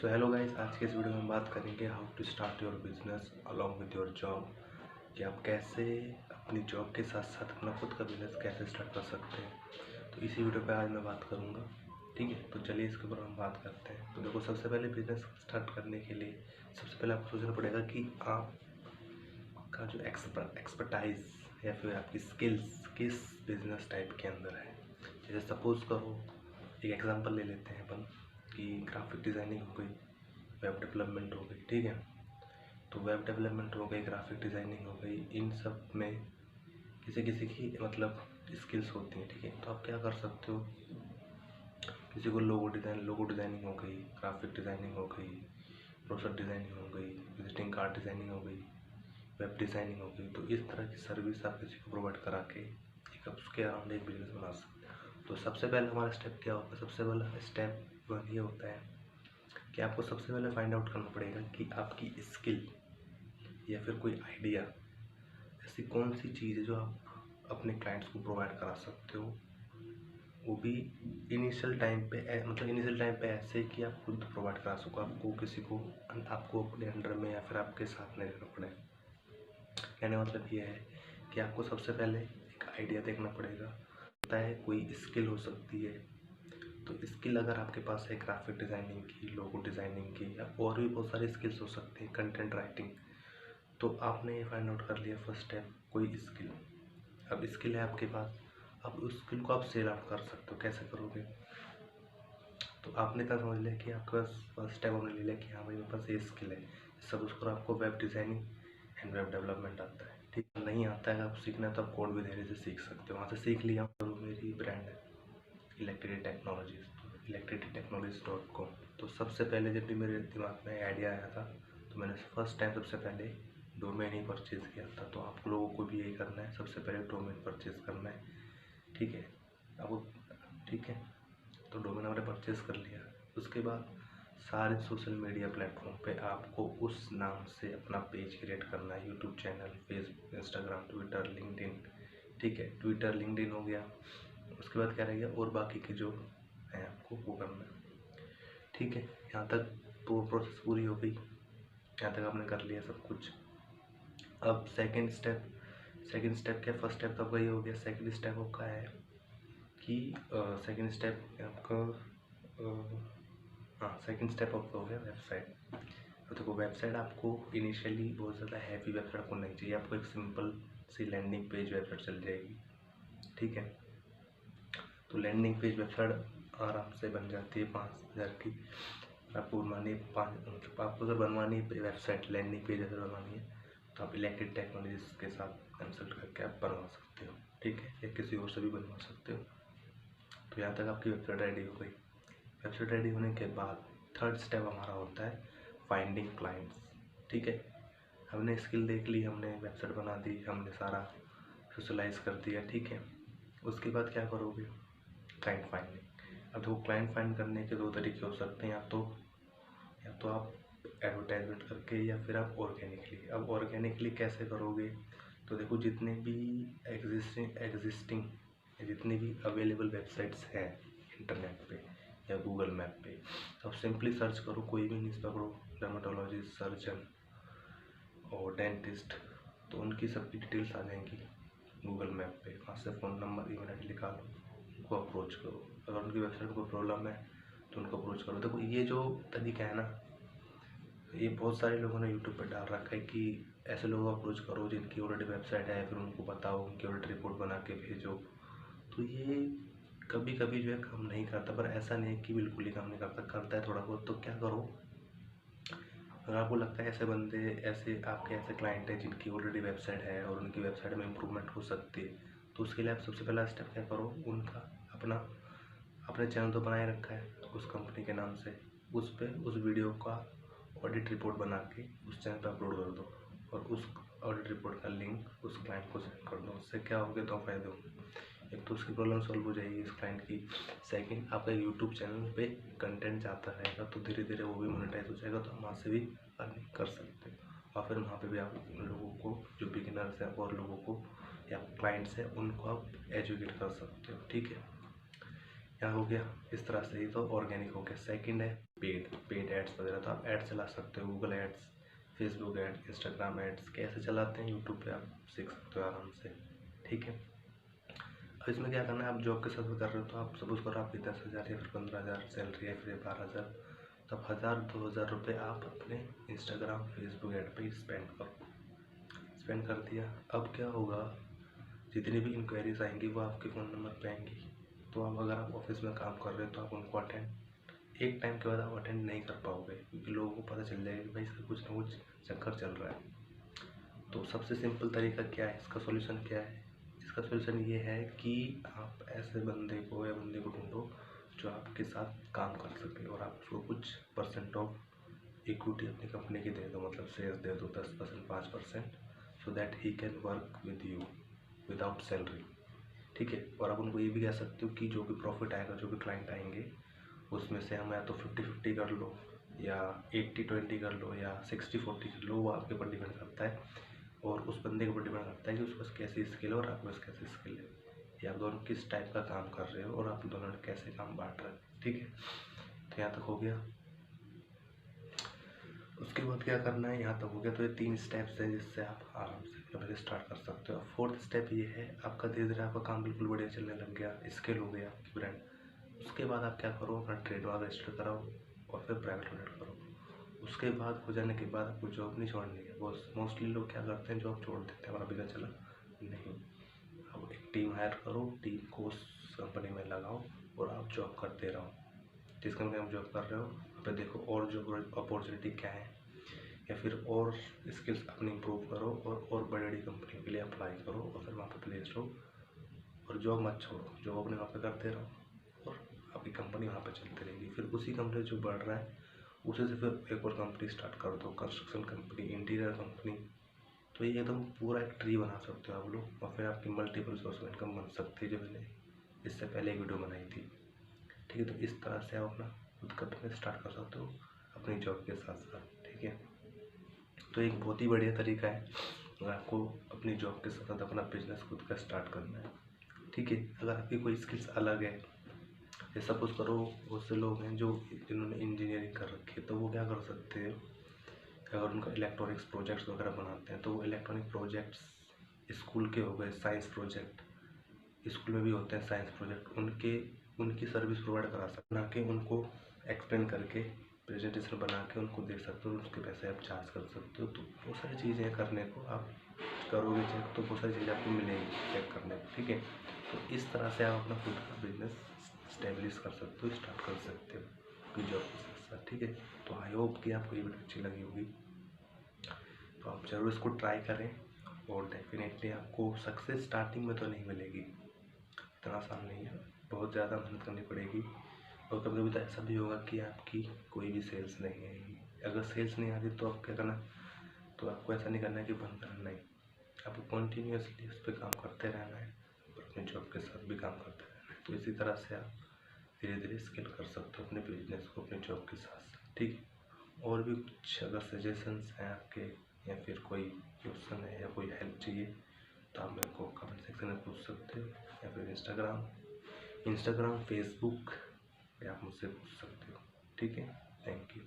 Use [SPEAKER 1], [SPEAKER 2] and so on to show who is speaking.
[SPEAKER 1] So hello guys, आज के इस वीडियो में हम बात करेंगे how to start your business along with your job, कि आप कैसे अपनी जॉब के साथ साथ अपना खुद का बिजनेस कैसे स्टार्ट कर सकते हैं। तो इसी वीडियो पे आज मैं बात करूंगा। ठीक है, तो चलिए इसके ऊपर हम बात करते हैं। तो देखो, सबसे पहले बिजनेस स्टार्ट करने के लिए सबसे पहले आपको सोचना पड़ेगा कि आपका जो एक्सपर्टाइज या फिर आपकी स्किल्स किस बिजनेस टाइप के अंदर है। जैसे सपोज करो, एक एग्जांपल ले लेते हैं अपन कि ग्राफिक डिज़ाइनिंग हो गई, वेब डेवलपमेंट हो गई। ठीक है, तो वेब डेवलपमेंट हो गई, ग्राफिक डिज़ाइनिंग हो गई, इन सब में किसी किसी की मतलब स्किल्स होती हैं। ठीक है, तो आप क्या कर सकते हो, किसी को लोगो डिज़ाइनिंग हो गई, ग्राफिक डिज़ाइनिंग हो गई, ब्रोशर डिज़ाइनिंग हो गई, विजिटिंग कार्ड डिज़ाइनिंग हो गई, वेब डिज़ाइनिंग हो गई। तो इस तरह की सर्विस आप किसी को प्रोवाइड करा के एक उसके अराउंड एक बिजनेस बना सकते हो। तो सबसे पहले हमारा स्टेप क्या होगा, सबसे पहला स्टेप ये होता है कि आपको सबसे पहले फाइंड आउट करना पड़ेगा कि आपकी स्किल या फिर कोई आइडिया, ऐसी कौन सी चीज़ है जो आप अपने क्लाइंट्स को प्रोवाइड करा सकते हो, वो भी इनिशियल टाइम पे ऐसे कि आप खुद प्रोवाइड करा सको, आपको किसी को आपको अपने अंडर में या फिर आपके साथ नहीं रहना पड़े। कहने मतलब ये है कि आपको सबसे पहले एक आइडिया देखना पड़ेगा। होता है कोई स्किल हो सकती है, तो स्किल अगर आपके पास है ग्राफिक डिज़ाइनिंग की, लोगो डिज़ाइनिंग की, या और भी बहुत सारी स्किल्स हो सकती हैं, कंटेंट राइटिंग। तो आपने ये फाइंड आउट कर लिया फर्स्ट स्टेप, कोई स्किल। अब स्किल है आपके पास, अब उस स्किल को आप सेल आउट कर सकते हो। कैसे करोगे, तो आपने क्या समझ लिया कि आपके पास फर्स्ट स्टेप आपने ले लिया कि हाँ भाई मेरे पास ये स्किल है। सब उसको आपको web designing and web development आता है। ठीक, नहीं आता है आप सीखना है तो आप कोड भी धैर्य से सीख सकते हो, वहाँ से सीख लिया। तो मेरी ब्रांड है इलेक्ट्रिक टेक्नोलॉजीज़, electrictechnologies.com। तो सबसे पहले जब भी मेरे दिमाग में आइडिया आया था तो मैंने फर्स्ट टाइम सबसे पहले डोमेन ही परचेज़ किया था। तो आप लोगों को भी यही करना है, सबसे पहले डोमेन परचेज़ करना है। ठीक है, अब ठीक है, तो डोमेन हमने परचेज़ कर लिया। उसके बाद सारे सोशल मीडिया प्लेटफॉर्म पे आपको उस नाम से अपना पेज क्रिएट करना है, YouTube channel, Facebook, Instagram, Twitter, LinkedIn. ठीक है, ट्विटर लिंक्डइन हो गया। उसके बाद क्या रह गया, और बाकी के जो है आपको वो करना है। ठीक है, यहाँ तक तो प्रोसेस पूरी हो गई, यहाँ तक आपने कर लिया सब कुछ। अब सेकंड स्टेप क्या, फर्स्ट स्टेप तो आपका ये हो गया। सेकंड स्टेप आपका है कि सेकंड स्टेप आपका सेकंड स्टेप आपका हो गया वेबसाइट। तो देखो, वेबसाइट आपको इनिशियली बहुत ज़्यादा हैवी वेबसाइट आपको नहीं चाहिए, आपको एक सिंपल सी लैंडिंग पेज वेबसाइट चल जाएगी। ठीक है, तो लैंडिंग पेज वेबसाइट आराम से बन जाती है 5,000 की। आपको बनवानी है मतलब आपको अगर बनवानी है वेबसाइट लैंडिंग पेज अगर बनवानी है तो आप इलेक्ट्रिक टेक्नोलॉजीज के साथ कंसल्ट करके आप बनवा सकते हो। ठीक है, या किसी और से भी बनवा सकते हो। तो यहाँ तक आपकी वेबसाइट रेडी हो गई। वेबसाइट रेडी होने के बाद थर्ड स्टेप हमारा होता है फाइंडिंग क्लाइंट्स। ठीक है, हमने स्किल देख ली, हमने वेबसाइट बना दी, हमने सारा सोशलाइज कर दिया। ठीक है, उसके बाद क्या करोगे, क्लाइंट फाइंडिंग। अब देखो, क्लाइंट फाइंड करने के दो तरीके हो सकते हैं, या तो आप एडवर्टाइजमेंट करके या फिर आप ऑर्गेनिकली। अब ऑर्गेनिकली कैसे करोगे, तो देखो जितने भी एग्जिस्टिंग जितनी भी अवेलेबल वेबसाइट्स हैं इंटरनेट पे या गूगल मैप पे, अब सिंपली सर्च करो, कोई भी न्यूज़ पकड़ो, डर्माटोलॉजिस्ट, सर्जन और डेंटिस्ट, तो उनकी सबकी डिटेल्स आ जाएंगी गूगल मैप पे। वहाँ से फ़ोन नंबर, ईमेल आईडी निकालो, उनको अप्रोच करो। अगर उनकी वेबसाइट में कोई प्रॉब्लम है तो उनको अप्रोच करो। देखो, ये जो तरीका है ना, ये बहुत सारे लोगों ने यूट्यूब पर डाल रखा है कि ऐसे लोगों को अप्रोच करो जिनकी ऑलरेडी वेबसाइट है, फिर उनको बताओ, उनकी ऑलरेडी रिपोर्ट बना के भेजो। तो ये कभी कभी जो है काम नहीं करता, पर ऐसा नहीं है कि बिल्कुल ही काम नहीं करता, करता है थोड़ा बहुत। तो क्या करो, अगर आपको लगता है ऐसे बंदे, ऐसे आपके ऐसे क्लाइंट हैं जिनकी ऑलरेडी वेबसाइट है और उनकी वेबसाइट में इम्प्रूवमेंट हो सकती है, तो उसके लिए आप सबसे पहला स्टेप क्या करो, उनका अपने चैनल तो बनाए रखा है उस कंपनी के नाम से, उस पर उस वीडियो का ऑडिट रिपोर्ट बना के उस चैनल पर अपलोड कर दो, और उस ऑडिट रिपोर्ट का लिंक उस क्लाइंट को सेंड कर दो। उससे क्या होगा, दो फायदे होंगे। एक तो उसकी प्रॉब्लम सॉल्व हो जाएगी इस क्लाइंट की। सेकंड, आपका यूट्यूब चैनल पे कंटेंट जाता रहेगा तो धीरे धीरे वो भी मोनेटाइज हो जाएगा, तो वहाँ से भी अर्निंग कर सकते हो। और फिर वहाँ पे भी आप लोगों को, जो बिगिनर्स हैं और लोगों को या क्लाइंट्स हैं, उनको आप एजुकेट कर सकते हो। ठीक है, यहाँ हो गया इस तरह से, ही तो ऑर्गेनिक हो गया। सेकंड है पेड एड्स वगैरह। तो आप ऐड चला सकते हो, Google ads, Facebook ads, Instagram ads कैसे चलाते हैं यूट्यूब पे आप सीख सकते हो आराम से, ठीक है। अब इसमें क्या करना है, आप जॉब के साथ कर रहे हो तो आप सपोज करो आपकी 10,000 या फिर 15,000 सैलरी है, फिर 12,000, तब 1,000-2,000 रुपये आप अपने इंस्टाग्राम फेसबुक ऐड पे स्पेंड करो। स्पेंड कर दिया, अब क्या होगा, जितनी भी इंक्वायरीज आएंगी वो आपके फ़ोन नंबर पे आएंगी। तो अब अगर आप ऑफिस में काम कर रहे हो तो आप उनको एक टाइम के बाद आप अटेंड नहीं कर पाओगे, क्योंकि लोगों को पता चल जाएगा कि भाई इसका कुछ ना कुछ चक्कर चल रहा है। तो सबसे सिंपल तरीका क्या है, इसका सॉल्यूशन क्या है? इसका सॉल्यूशन ये है कि आप ऐसे बंदे को या बंदे को ढूंढो जो आपके साथ काम कर सके, और आप उसको कुछ परसेंट ऑफ इक्विटी अपनी कंपनी की दे दो, मतलब शेयर दे दो 10%, 5%, so that he can work with you without salary, ठीक है। और आप उनको ये भी कह सकते हो कि जो भी प्रॉफिट आएगा, जो भी क्लाइंट आएंगे, उसमें से हम या तो 50-50 कर लो, या 80-20 कर लो, या 60-40 कर लो, वो आपके ऊपर डिपेंड करता है, और उस बंदे के ऊपर डिपेंड करता है कि उसके पास कैसी स्किल है और आपके पास कैसी स्किल है, या आप दोनों किस टाइप का काम कर रहे हो और आप दोनों कैसे काम बांट रहे हो, ठीक है। तो यहाँ तक हो गया। उसके बाद क्या करना है, यहाँ तक हो गया। तो ये 3 स्टेप्स हैं जिससे आप आराम से अपना स्टार्ट कर सकते हो। 4th स्टेप ये है, आपका धीरे धीरे आपका काम बिल्कुल बढ़िया चलने लग गया, स्केल हो गया आपकी ब्रांड। उसके बाद आप क्या करो, अपना ट्रेडमार्क रजिस्टर कराओ और फिर प्राइवेट लिमिटेड करो। उसके बाद हो जाने के बाद आपको जॉब नहीं छोड़नी है। बहुत मोस्टली लोग क्या करते हैं, जॉब छोड़ देते हैं, हमारा बिजनेस चला नहीं। अब एक टीम हायर करो, टीम को उस कंपनी में लगाओ और आप जॉब करते रहो। जिस कंपनी में आप जॉब कर रहे हो वहाँ पे देखो और जॉब अपॉर्चुनिटी क्या है, या फिर और स्किल्स अपनी इम्प्रूव करो और बड़ी बड़ी कंपनियों के लिए अप्लाई करो और फिर वहाँ पर प्लेस हो, और जॉब मत छोड़ो, जॉब अपने वहाँ पे करते रहो और आपकी कंपनी वहाँ पे चलती रहेगी। फिर उसी कंपनी जो बढ़ रहा है उसी से फिर एक और कंपनी स्टार्ट कर दो, कंस्ट्रक्शन कंपनी, इंटीरियर कंपनी। तो ये एकदम पूरा एक ट्री बना सकते हो आप लोग, और फिर आपकी मल्टीपल सोर्स ऑफ इनकम बन सकती है, जो मैंने इससे पहले एक वीडियो बनाई थी, ठीक है। तो इस तरह से आप अपना खुद का बिजनेस स्टार्ट कर सकते हो अपनी जॉब के साथ साथ, ठीक है। तो एक बहुत ही बढ़िया तरीका है अगर आपको अपनी जॉब के साथ अपना बिजनेस खुद का स्टार्ट करना है, ठीक है। अगर आपकी कोई स्किल्स अलग है, जैसे सपोज करो बहुत से लोग हैं जो जिन्होंने इंजीनियरिंग कर रखी है, तो वो क्या कर सकते हैं, अगर उनका इलेक्ट्रॉनिक्स प्रोजेक्ट्स वगैरह बनाते हैं तो वो इलेक्ट्रॉनिक प्रोजेक्ट्स स्कूल के हो गए, साइंस प्रोजेक्ट स्कूल में भी होते हैं, साइंस प्रोजेक्ट उनकी सर्विस प्रोवाइड करा सकते, बना के उनको एक्सप्लेन करके प्रेजेंटेशन बना के उनको दे सकते हो, उसके पैसे आप चार्ज कर सकते हो। तो बहुत सारी चीज़ें करने को आप करोगे चेक तो बहुत सारी चीज़ें आपको मिलेंगी चेक करने को, ठीक है। तो इस तरह से आप अपना खुद का बिजनेस स्टेब्लिश कर सकते हो, स्टार्ट कर सकते हो अपनी जॉब के साथ साथ, ठीक है। तो आई होप कि आपको ये वीडियो अच्छी लगी होगी, तो आप ज़रूर इसको ट्राई करें, और डेफिनेटली आपको सक्सेस स्टार्टिंग में तो नहीं मिलेगी, इतना आसान नहीं है, बहुत ज़्यादा मेहनत करनी पड़ेगी। और कभी कभी तो ऐसा भी होगा कि आपकी कोई भी सेल्स नहीं आएगी। अगर सेल्स नहीं आ रही तो आप क्या करना, तो आपको ऐसा नहीं करना है कि बंद करना है, आपको कंटिन्यूसली उस पर काम करते रहना है और अपने जॉब के साथ भी काम करते रहना है। तो इसी तरह से आप धीरे धीरे स्केल कर सकते हो अपने बिजनेस को अपने जॉब के साथ साथ, ठीक है। और भी कुछ अगर सजेशंस हैं आपके, या फिर कोई क्वेश्चन है या कोई हेल्प चाहिए, तो आप मेरे को कमेंट सेक्शन में पूछ सकते हो, या फिर इंस्टाग्राम, फेसबुक पे आप मुझसे पूछ सकते हो, ठीक है। Thank you.